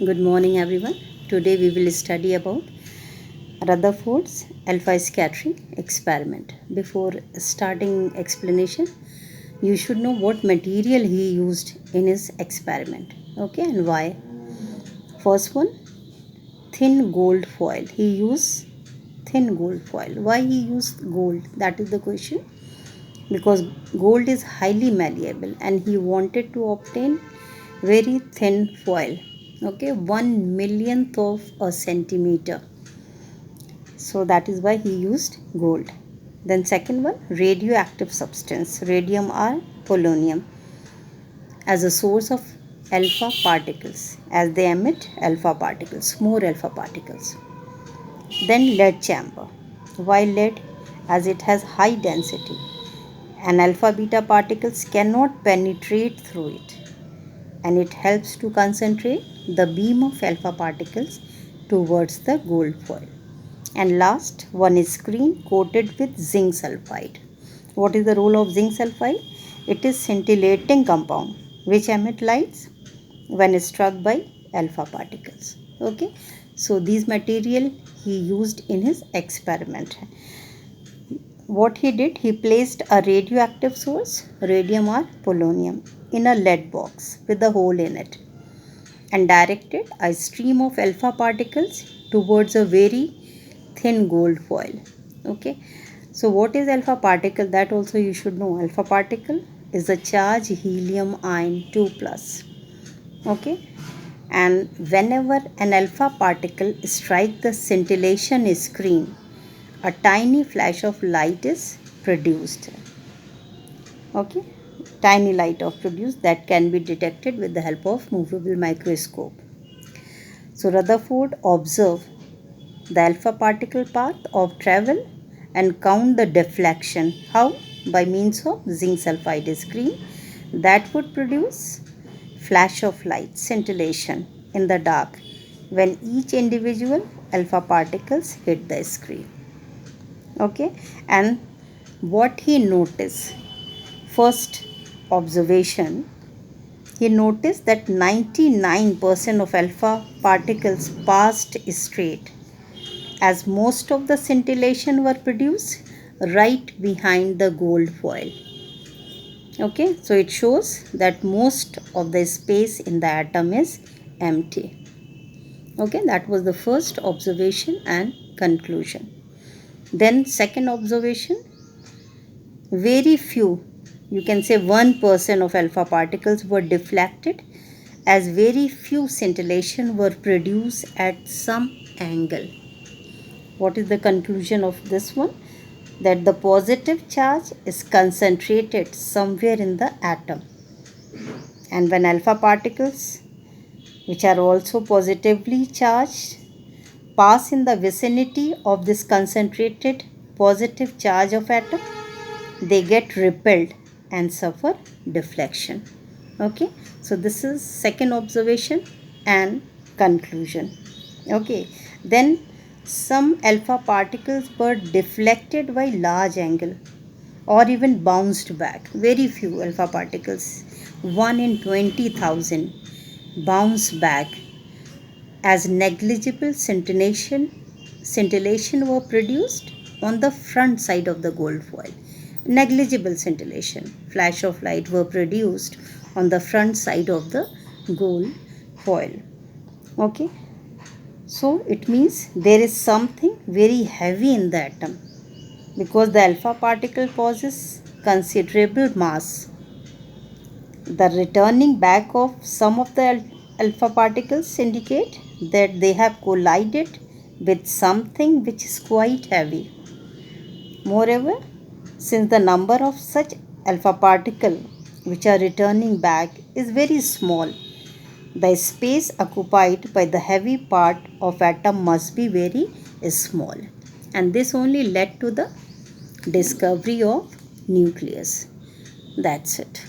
Good morning, everyone. Today we will study about Rutherford's alpha scattering experiment. Before starting explanation, you should know what material he used in his experiment. Okay, and why. First one, thin gold foil. He used thin gold foil. Why he used gold? That is the question. Because gold is highly malleable and he wanted to obtain very thin foil. Okay, 1 millionth of a centimeter. So that is why he used gold. Then second one, radioactive substance, radium or polonium, as a source of alpha particles, as they emit alpha particles, more alpha particles. Then lead chamber. Why lead? As it has high density and alpha beta particles cannot penetrate through it, and it helps to concentrate the beam of alpha particles towards the gold foil. And last one is screen coated with zinc sulfide. What is the role of zinc sulfide? It is scintillating compound which emit lights when struck by alpha particles. Okay, so these material he used in his experiment. What he did, he placed a radioactive source, radium or polonium, in a lead box with a hole in it and directed a stream of alpha particles towards a very thin gold foil. Okay, so what is alpha particle? That also you should know. Alpha particle is a charged helium ion 2 plus. Okay, and whenever an alpha particle strikes the scintillation screen, a tiny flash of light is produced. Okay, tiny light of produced that can be detected with the help of movable microscope. So Rutherford observed the alpha particle path of travel and count the deflection. How? By means of zinc sulfide screen that would produce flash of light, scintillation in the dark when each individual alpha particles hit the screen. Okay, and what he noticed, first observation, he noticed that 99% of alpha particles passed straight, as most of the scintillation were produced right behind the gold foil. Okay, so it shows that most of the space in the atom is empty. Okay, that was the first observation and conclusion. Then second observation, very few, you can say 1% of alpha particles were deflected, as very few scintillation were produced at some angle. What is the conclusion of this one? That the positive charge is concentrated somewhere in the atom, and when alpha particles, which are also positively charged, pass in the vicinity of this concentrated positive charge of atom, they get repelled and suffer deflection. Okay, so this is second observation and conclusion. Okay, then some alpha particles were deflected by large angle or even bounced back. Very few alpha particles, 1 in 20,000, bounce back, as negligible scintillation were produced on the front side of the gold foil. Negligible scintillation, flash of light were produced on the front side of the gold foil. Okay, so it means there is something very heavy in the atom, because the alpha particle possesses considerable mass. The returning back of some of the alpha particles indicate that they have collided with something which is quite heavy. Moreover, since the number of such alpha particles which are returning back is very small, the space occupied by the heavy part of atom must be very small, and this only led to the discovery of nucleus. That's it.